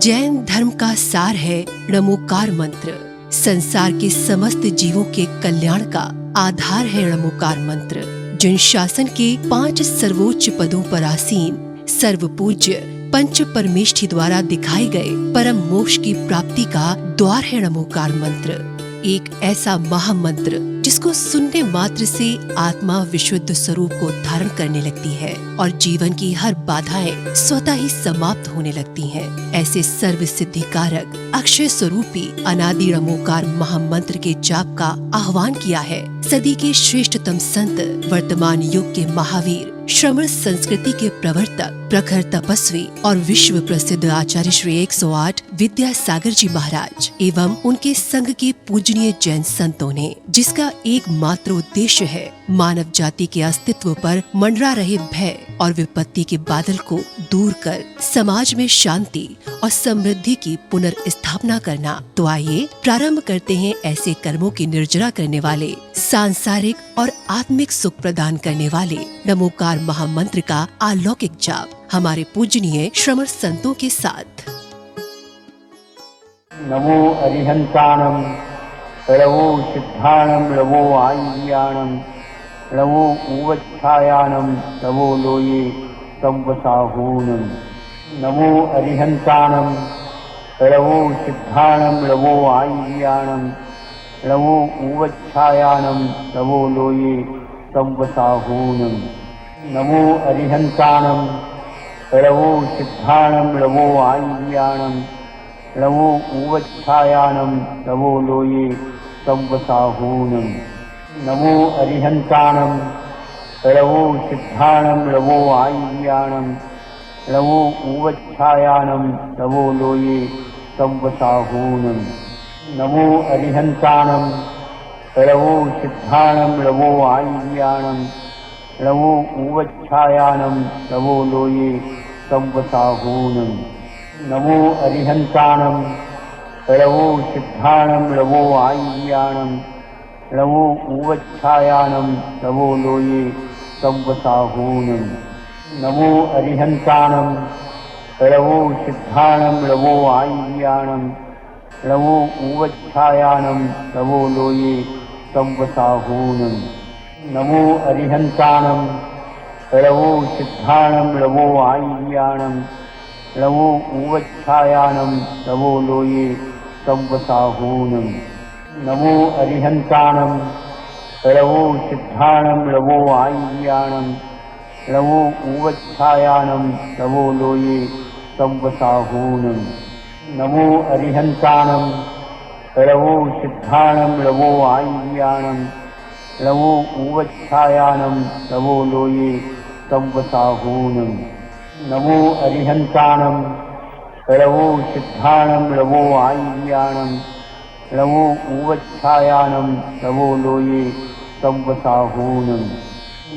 जैन धर्म का सार है णमोकार मंत्र। संसार के समस्त जीवों के कल्याण का आधार है णमोकार मंत्र। जिन शासन के 5 सर्वोच्च पदों पर आसीन सर्व पूज्य पंच परमेष्ठी द्वारा दिखाए गए परम मोक्ष की प्राप्ति का द्वार है णमोकार मंत्र। एक ऐसा महामंत्र जिसको सुनने मात्र से आत्मा विशुद्ध स्वरूप को धारण करने लगती है और जीवन की हर बाधाएं स्वतः ही समाप्त होने लगती हैं। ऐसे सर्व सिद्धिकारक अक्षय स्वरूपी अनादि णमोकार महामंत्र के जाप का आह्वान किया है सदी के श्रेष्ठतम संत, वर्तमान युग के महावीर, श्रमण संस्कृति के प्रवर्तक, प्रखर तपस्वी और विश्व प्रसिद्ध आचार्य श्री 108 विद्यासागर जी महाराज एवं उनके संघ के पूजनीय जैन संतों ने, जिसका एकमात्र उद्देश्य है मानव जाति के अस्तित्व पर मंडरा रहे भय और विपत्ति के बादल को दूर कर समाज में शांति और समृद्धि की पुनर्स्थापना करना। तो आइए प्रारंभ करते हैं ऐसे कर्मों की निर्जरा करने वाले, सांसारिक और आत्मिक सुख प्रदान करने वाले णमोकार महामंत्र का अलौकिक जाप हमारे पूजनीय श्रमण संतों के साथ। नमो अरिहंताणं णमो सिद्धाणं णमो आय्याणं णमो उवच्छायाणं णमो लोये संवसाहूनं। नमो अरिहंताणं णमो सिद्धाणं णमो आय्याणं णमो उवच्छायाणं णमो लोये संवसाहूनं। नमो अरिहंताणं णमो सिद्धाणं णमो आय्याणं णमो उवच्छायाणं णमो लोये संवसाहूनं। नमो अरिहंताणं णमो सिद्धाणं णमो आय्याणं णमो उवच्छायाणं णमो लोये संवसाहूनं। नमो अरिहंताणं णमो सिद्धाणं णमो आय्याणं णमो उवच्छायाणं णमो लोये संवसाहूनं। नमो अरिहंताणं णमो सिद्धाणं णमो आय्याणं णमो उवच्छायाणं णमो लोये संवसाहूनं। नमो अरिहंताणं णमो सिद्धाणं णमो आय्याणं णमो उवच्छायाणं णमो लोये संवसाहूनं। नमो अरिहंताणं णमो सिद्धाणं णमो आय्याणं णमो उवच्छायाणं णमो लोये संवसाहूनं। नमो अरिहंताणं णमो सिद्धाणं णमो आय्याणं णमो उवच्छायाणं णमो लोये संवसाहूनं। नमो अरिहंताणं णमो सिद्धाणं णमो आय्याणं णमो उवच्छायाणं णमो लोये संवसाहूनं। नमो अरिहंताणं णमो सिद्धाणं णमो आय्याणं णमो उवच्छायाणं णमो लोये संवसाहूनं।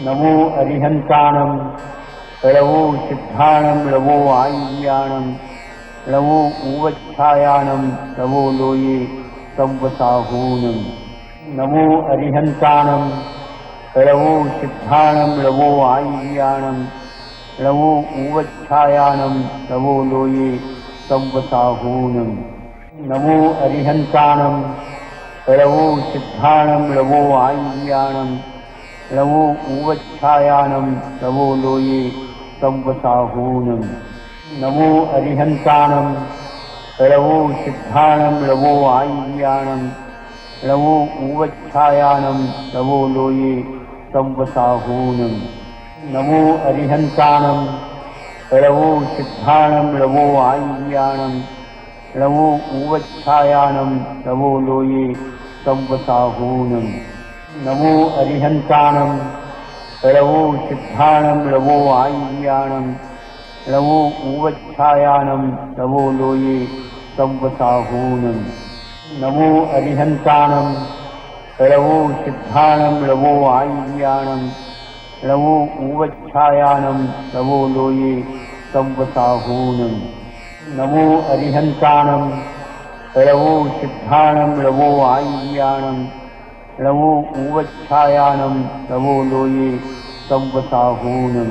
नमो अरिहंताणं णमो सिद्धाणं णमो आय्याणं णमो उवच्छायाणं णमो लोये संवसाहूनं। नमो अरिहंताणं णमो सिद्धाणं णमो आय्याणं णमो उवच्छायाणं णमो लोये संवसाहूनं। नमो अरिहंताणं णमो सिद्धाणं णमो आय्याणं णमो उवच्छायाणं णमो लोये संवसाहूनं। नमो अरिहंताणं णमो सिद्धाणं णमो आय्याणं णमो उवच्छायाणं णमो लोये संवसाहूनं। नमो अरिहंताणं णमो सिद्धाणं णमो आय्याणं णमो उवच्छायाणं णमो लोये संवसाहूनं। नमो अरिहंताणं णमो सिद्धाणं णमो आय्याणं णमो उवच्छायाणं णमो लोये संवसाहूनं। नमो अरिहंताणं णमो सिद्धाणं णमो आय्याणं णमो उवच्छायाणं णमो लोये संवसाहूनं। नमो अरिहंताणं णमो सिद्धाणं णमो आय्याणं णमो उवच्छायाणं णमो लोये संवसाहूनं।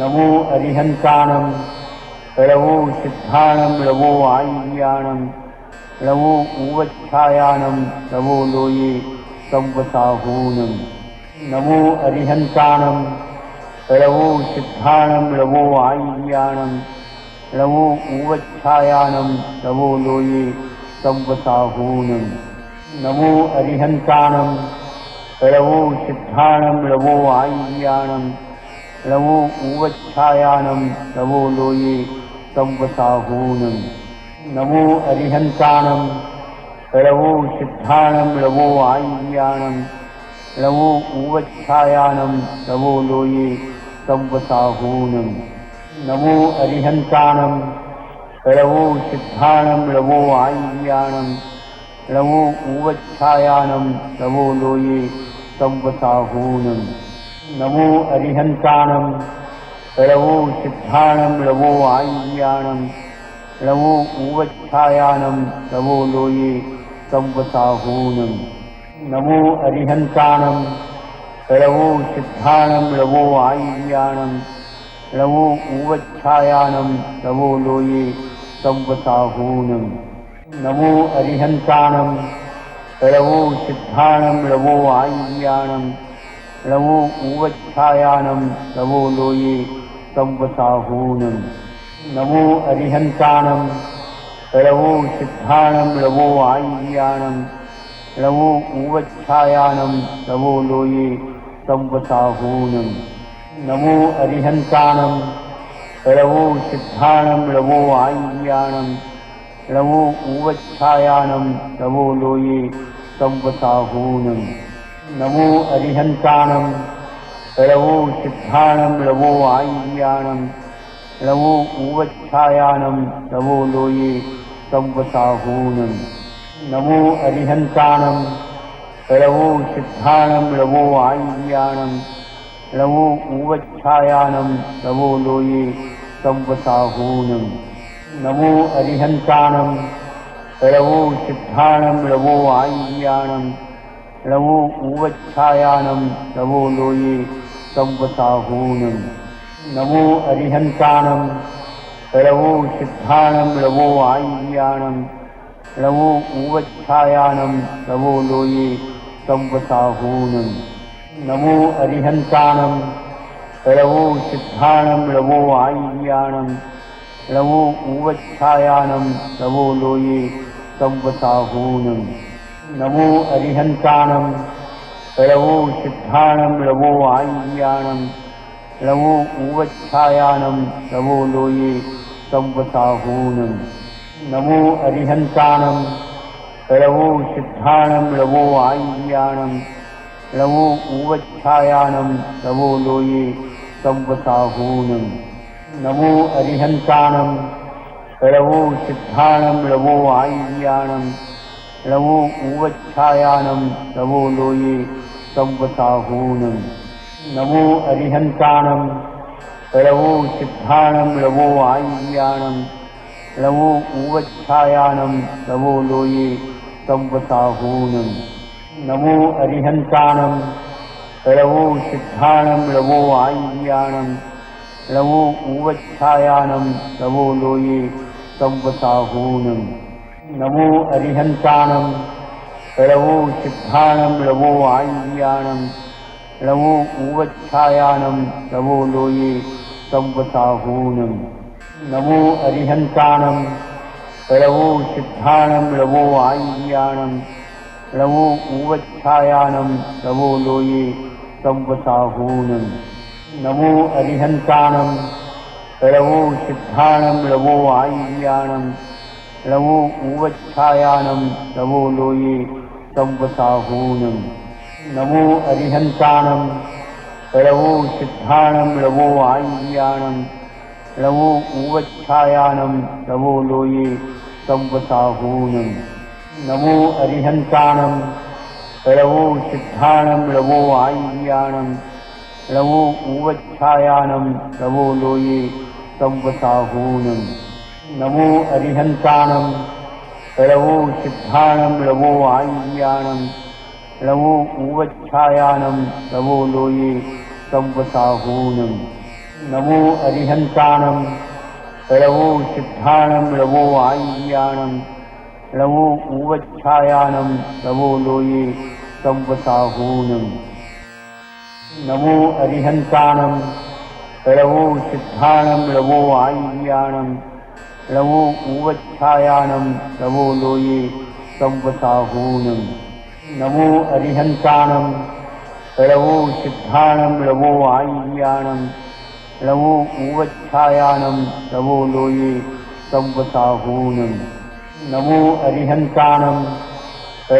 नमो अरिहंताणं ळवो सिद्धाणं लवो आय्याणं ळवो उवच्छायानं लवो लोये संवसाहूनं नमो अरिहन्ताणं ळवो सिद्धाणं लवो आय्याणं ळवो उवच्छायानं लवो लोये संवसाहूनं नमो अरिहन्ताणं ळवो सिद्धाणं लवो आय्याणं ळवो उवच्छायानं लवो लोये संवसाहूनं नमो अरिहन्ताणं ळवो सिद्धाणं लवो आय्याणं ळवो उवच्छायानं लवो लोये संवसाहूनं नमो अरिहन्ताणं ळवो सिद्धाणं लवो आय्याणं ळवो उवच्छायानं लवो लोये संवसाहूनं नमो अरिहन्ताणं ळवो सिद्धाणं लवो आय्याणं ळवो उवच्छायानं लवो लोये संवसाहूनं नमो अरिहन्ताणं ळवो सिद्धाणं लवो आय्याणं ळवो उवच्छायानं लवो लोये संवसाहूनं नमो अरिहन्ताणं ळवो सिद्धाणं लवो आय्याणं ळवो उवच्छायानं लवो लोये संवसाहूनं नमो अरिहन्ताणं ळवो सिद्धाणं लवो आय्याणं ळवो उवच्छायानं लवो लोये संवसाहूनं नमो अरिहन्ताणं ळवो सिद्धाणं लवो आय्याणं ळवो उवच्छायानं लवो लोये संवसाहूनं नमो अरिहन्ताणं ळवो सिद्धाणं लवो आय्याणं ळवो उवच्छायानं लवो लोये संवसाहूनं नमो अरिहन्ताणं ळवो सिद्धाणं लवो आय्याणं ळवो उवच्छायानं लवो लोये संवसाहूनं नमो अरिहन्ताणं ळवो सिद्धाणं लवो आय्याणं ळवो उवच्छायानं लवो लोये संवसाहूनं नमो अरिहन्ताणं ळवो सिद्धाणं लवो आय्याणं ळवो उवच्छायानं लवो लोये संवसाहूनं नमो अरिहन्ताणं ळवो सिद्धाणं लवो आय्याणं ळवो उवच्छायानं लवो लोये संवसाहूनं नमो अरिहन्ताणं ळवो सिद्धाणं लवो आय्याणं ळवो उवच्छायानं लवो लोये संवसाहूनं नमो अरिहन्ताणं ळवो सिद्धाणं लवो आय्याणं ळवो उवच्छायानं लवो लोये संवसाहूनं नमो अरिहन्ताणं ळवो सिद्धाणं लवो आय्याणं ळवो उवच्छायानं लवो लोये संवसाहूनं नमो अरिहन्ताणं ळवो सिद्धाणं लवो आय्याणं ळवो उवच्छायानं लवो लोये संवसाहूनं नमो अरिहन्ताणं ळवो सिद्धाणं लवो आय्याणं ळवो उवच्छायानं लवो लोये संवसाहूनं नमो अरिहन्ताणं ळवो सिद्धाणं लवो आय्याणं ळवो उवच्छायानं लवो लोये संवसाहूनं नमो अरिहन्ताणं ळवो सिद्धाणं लवो आय्याणं ळवो उवच्छायानं लवो लोये संवसाहूनं नमो अरिहन्ताणं ळवो सिद्धाणं लवो आय्याणं ळवो उवच्छायानं लवो लोये संवसाहूनं नमो अरिहन्ताणं ळवो सिद्धाणं लवो आय्याणं ळवो उवच्छायानं लवो लोये संवसाहूनं नमो अरिहन्ताणं ळवो सिद्धाणं लवो आय्याणं ळवो उवच्छायानं लवो लोये संवसाहूनं नमो अरिहन्ताणं ळवो सिद्धाणं लवो आय्याणं ळवो उवच्छायानं लवो लोये संवसाहूनं नमो अरिहन्ताणं लवो सिद्धाणं लवो आय्याणं लवो उवच्छायानं लवो लोये संवसाहूनं नमो अरिहन्तानं लवो सिद्धाणं लवो आय्याणं लवो उवच्छायानं लवो लोये संवसाहूनं नमो अरिहन्तानं लवो सिद्धाणं लवो आय्याणं लवो उवच्छायानं लवो लोये संवसाहूनं नमो अरिहन्तानं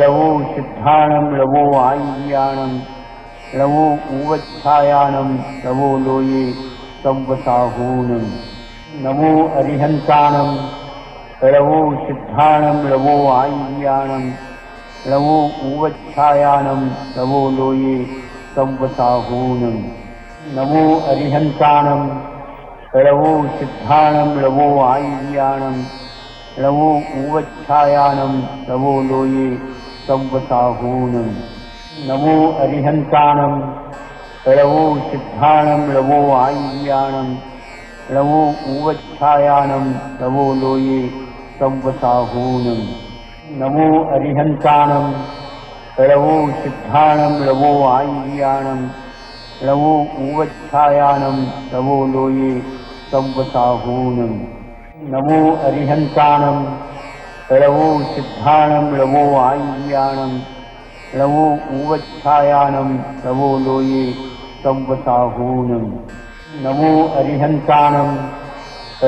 लवो सिद्धाणं लवो आय्याणं लवो उवच्छायानं लवो लोये संवसाहूनं नमो अरिहन्तानं लवो सिद्धाणं लवो आय्याणं लवो उवच्छायानं लवो लोये संवसाहूनं नमो अरिहन्तानं लवो सिद्धाणं लवो आय्याणं लवो उवच्छायानं लवो लोये संवसाहूनं नमो अरिहन्तानं लवो सिद्धाणं लवो आय्याणं लवो उवच्छायानं लवो लोये संवसाहूनं नमो अरिहन्तानं लवो सिद्धाणं लवो आय्याणं लवो उवच्छायानं लवो लोये संवसाहूनं नमो अरिहन्तानं लवो सिद्धाणं लवो आय्याणं लवो उवच्छायानं लवो लोये संवसाहूनं नमो अरिहन्तानं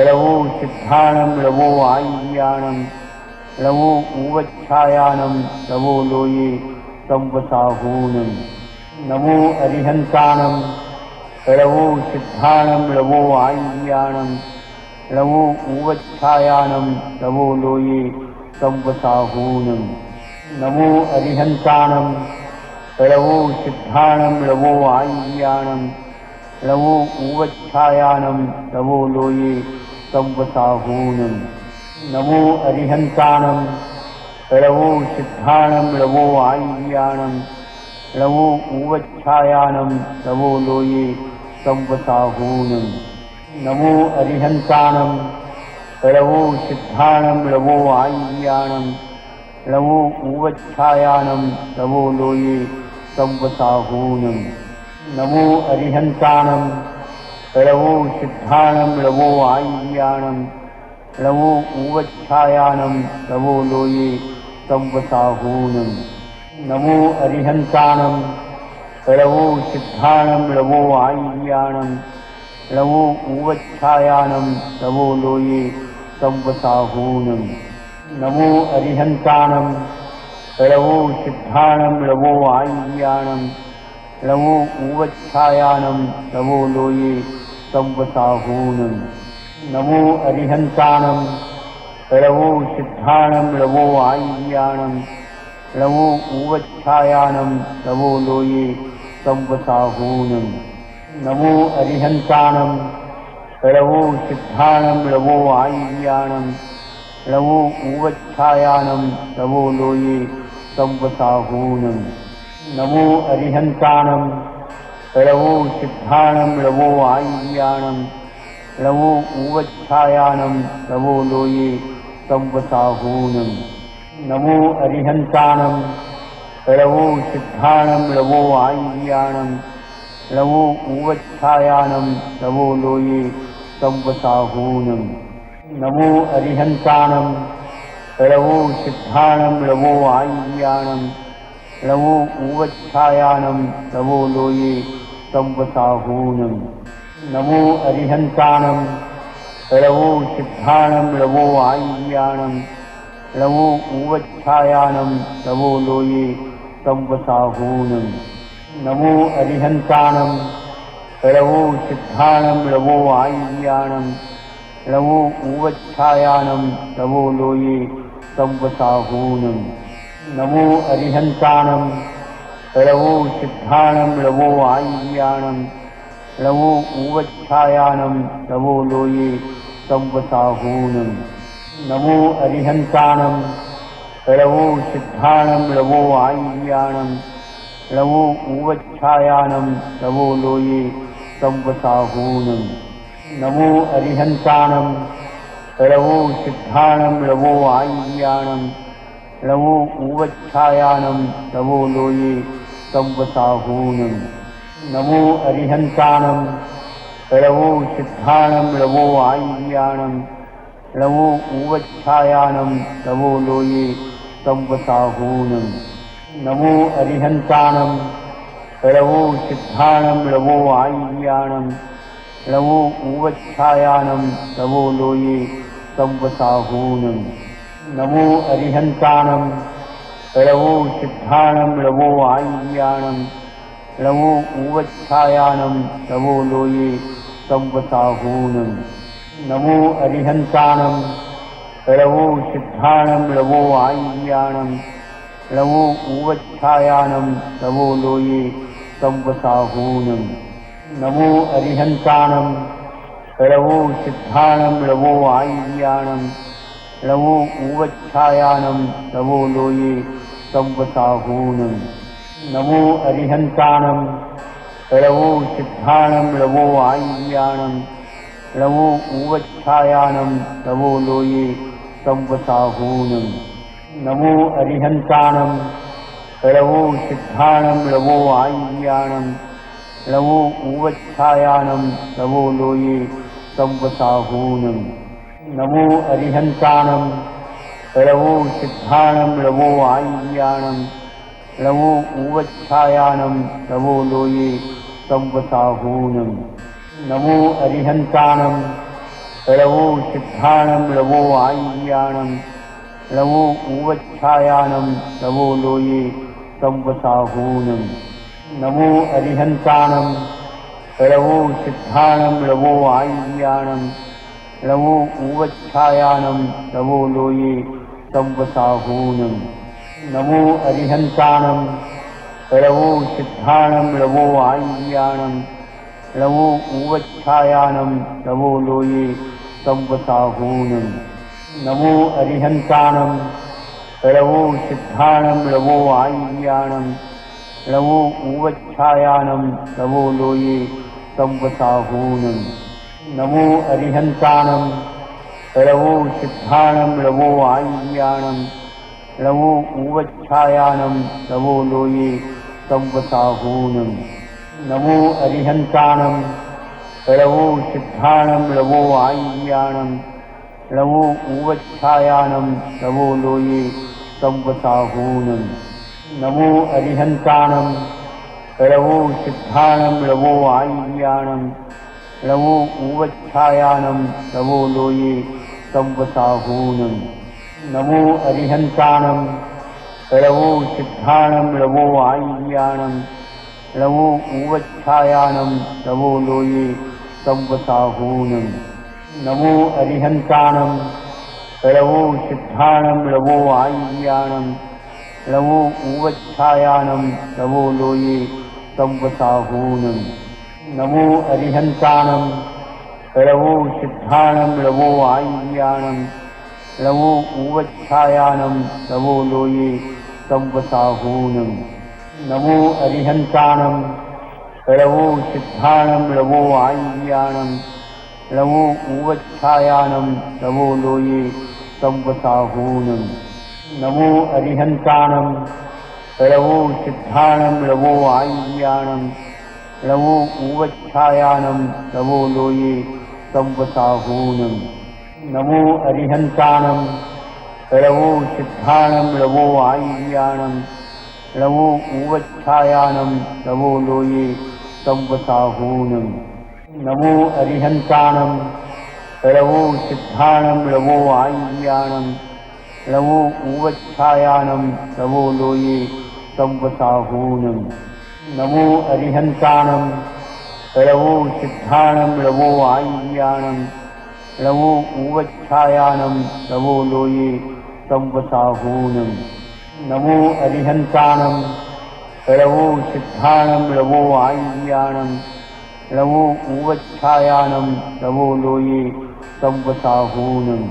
लवो सिद्धाणं लवो आय्याणं लवो उवच्छायानं लवो लोये संवसाहूनं नमो अरिहन्तानं लवो सिद्धाणं लवो आय्याणं लवो उवच्छायानं लवो लोये संवसाहूनं नमो अरिहन्तानं लवो सिद्धाणं लवो आय्याणं लवो उवच्छायानं लवो लोये संवसाहूनं नमो अरिहन्तानं लवो सिद्धाणं लवो आय्याणं लवो उवच्छायानं लवो लोये संवसाहूनं नमो अरिहन्तानं लवो सिद्धाणं लवो आय्याणं लवो उवच्छायानं लवो लोये संवसाहूनं नमो अरिहन्तानं लवो सिद्धाणं लवो आय्याणं लवो उवच्छायानं लवो लोये संवसाहूनं नमो अरिहन्तानं लवो सिद्धाणं लवो आय्याणं लवो उवच्छायानं लवो लोये संवसाहूनं नमो अरिहन्तानं लवो सिद्धाणं लवो आय्याणं लवो उवच्छायानं लवो लोये संवसाहूनं नमो अरिहन्तानं लवो सिद्धाणं लवो आय्याणं लवो उवच्छायानं लवो लोये संवसाहूनं नमो अरिहन्तानं लवो सिद्धाणं लवो आय्याणं लवो उवच्छायानं लवो लोये संवसाहूनं नमो अरिहन्तानं लवो सिद्धाणं लवो आय्याणं लवो उवच्छायानं लवो लोये संवसाहूनं नमो अरिहन्तानं लवो सिद्धाणं लवो आय्याणं लवो उवच्छायानं लवो लोये संवसाहूनं नमो अरिहन्तानं लवो सिद्धाणं लवो आय्याणं लवो उवच्छायानं लवो लोये संवसाहूनं नमो अरिहन्तानं लवो सिद्धाणं लवो आय्याणं लवो उवच्छायानं लवो लोये संवसाहूनं नमो अरिहन्तानं लवो सिद्धाणं लवो आय्याणं लवो उवच्छायानं लवो लोये संवसाहूनं नमो अरिहन्तानं लवो सिद्धाणं लवो आय्याणं लवो उवच्छायानं लवो लोये संवसाहूनं नमो अरिहन्तानं लवो सिद्धाणं लवो आय्याणं लवो उवच्छायानं लवो लोये संवसाहूनं नमो अरिहन्तानं लवो सिद्धाणं लवो आय्याणं लवो उवच्छायानं लवो लोये संवसाहूनं नमो अरिहन्ताणं लवो सिद्धाणं लवो आय्याणं लवो उवच्छायानं लवो लोये संवसाहूनं नमो अरिहन्ताणं लवो सिद्धाणं लवो आय्याणं लवो उवच्छायानं लवो लोये संवसाहूनं नमो अरिहन्ताणं लवो सिद्धाणं लवो आय्याणं लवो उवच्छायानं लवो लोये संवसाहूनं नमो अरिहन्ताणं लवो सिद्धाणं लवो आय्याणं लवो उवच्छायानं लवो लोये संवसाहूनं नमो अरिहन्ताणं लवो सिद्धाणं लवो आय्याणं लवो उवच्छायानं लवो लोये संवसाहूनं नमो अरिहन्ताणं लवो सिद्धाणं लवो आय्याणं लवो उवच्छायानं लवो लोये संवसाहूनं नमो अरिहन्ताणं लवो सिद्धाणं लवो आय्याणं लवो उवच्छायानं लवो लोये संवसाहूनं नमो अरिहन्ताणं लवो सिद्धाणं लवो आय्याणं लवो उवच्छायानं लवो लोये संवसाहूनं नमो अरिहन्ताणं लवो सिद्धाणं लवो आय्याणं लवो उवच्छायानं लवो लोये संवसाहूनं नमो अरिहन्ताणं लवो सिद्धाणं लवो आय्याणं लवो उवच्छायानं लवो लोये संवसाहूनं नमो अरिहन्ताणं लवो सिद्धाणं लवो आय्याणं लवो उवच्छायानं लवो लोये संवसाहूनं नमो अरिहन्ताणं लवो सिद्धाणं लवो आय्याणं लवो उवच्छायानं लवो लोये संवसाहूनं नमो अरिहन्ताणं लवो सिद्धाणं लवो आय्याणं लवो उवच्छायानं लवो लोये संवसाहूनं नमो अरिहन्ताणं लवो सिद्धाणं लवो आय्याणं लवो उवच्छायानं लवो लोये संवसाहूनं नमो अरिहन्ताणं लवो सिद्धाणं लवो आय्याणं लवो उवच्छायानं लवो लोये संवसाहूनं नमो अरिहन्ताणं लवो सिद्धाणं लवो आय्याणं लवो उवच्छायानं लवो लोये संवसाहूनं नमो अरिहन्ताणं लवो सिद्धाणं लवो आय्याणं लवो उवच्छायानं लवो लोये संवसाहूनं नमो अरिहन्ताणं लवो सिद्धाणं लवो आय्याणं लवो उवच्छायानं लवो लोये संवसाहूनं नमो अरिहन्ताणं लवो सिद्धाणं लवो आय्याणं लवो उवच्छायानं लवो लोये संवसाहूनं नमो अरिहन्ताणं लवो सिद्धाणं लवो आय्याणं लवो उवच्छायानं लवो लोये संवसाहूनं नमो अरिहन्ताणं लवो सिद्धाणं लवो आय्याणं लवो उवच्छायानं लवो लोये संवसाहूनं नमो अरिहन्ताणं लवो सिद्धाणं लवो आय्याणं लवो उवच्छायानं लवो लोये संवसाहूनं नमो अरिहन्ताणं लवो सिद्धाणं लवो आय्याणं लवो उवच्छायानं लवो लोये संवसाहूनं नमो अरिहन्ताणं लवो सिद्धाणं लवो आय्याणं लवो उवच्छायानं लवो लोये संवसाहूनं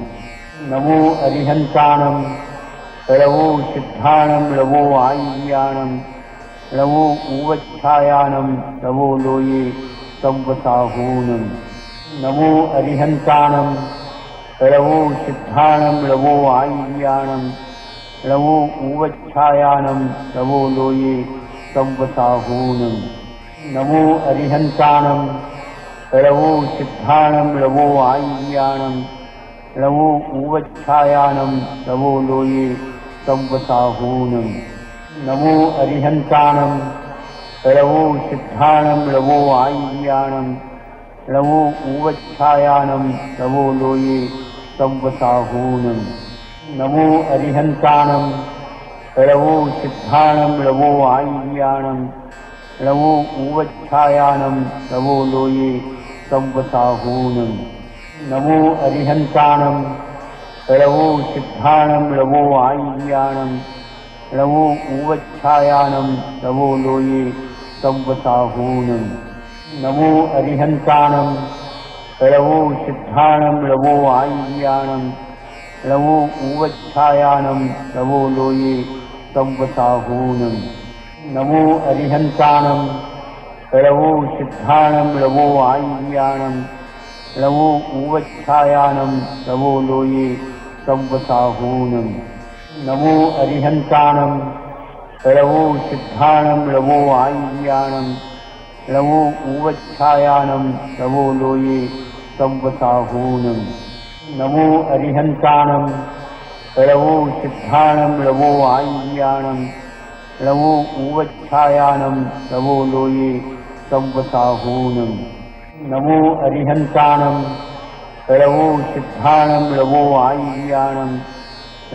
नमो अरिहन्ताणं लवो सिद्धाणं लवो आय्याणं लवो उवच्छायानं लवो लोये संवसाहूनं नमो अरिहन्ताणं रवो सिद्धाणं रवो आय्याणं रवो उवच्छायानं रवो लोये संवसाहूनं नमो अरिहन्ताणं रवो सिद्धाणं रवो आय्याणं रवो उवच्छायानं रवो लोये संवसाहूनं नमो अरिहन्ताणं रवो सिद्धाणं रवो आय्याणं रवो उवच्छायानं रवो लोये संवसाहूनं नमो अरिहन्ताणं रवो सिद्धाणं रवो आय्याणं रवो उवच्छायानं रवो लोये संवसाहूनं नमो अरिहन्ताणं रवो सिद्धाणं रवो आय्याणं रवो उवच्छायानं रवो लोये संवसाहूनं नमो अरिहन्ताणं रवो सिद्धाणं रवो आय्याणं रवो उवच्छायानं रवो लोये संवसाहूनं नमो अरिहन्ताणं रवो सिद्धाणं रवो आय्याणं रवो उवच्छायानं रवो लोये संवसाहूनं नमो अरिहन्ताणं रवो सिद्धाणं रवो आय्याणं रवो उवच्छायानं रवो लोये संवसाहूनं नमो अरिहन्ताणं रवो सिद्धाणं रवो आय्याणं रवो उवच्छायानं रवो लोये संवसाहूनं नमो अरिहन्ताणं रवो सिद्धाणं रवो आय्याणं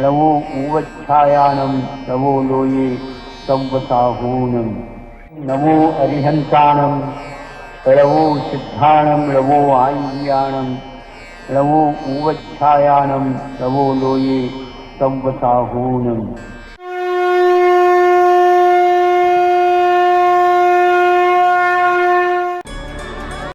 रवो उवच्छायानं रवो लोये संवसाहूनं नमो अरिहन्ताणं रवो सिद्धाणं रवो आय्याणं रवो उवच्छायानं रवो लोये संवसाहूनं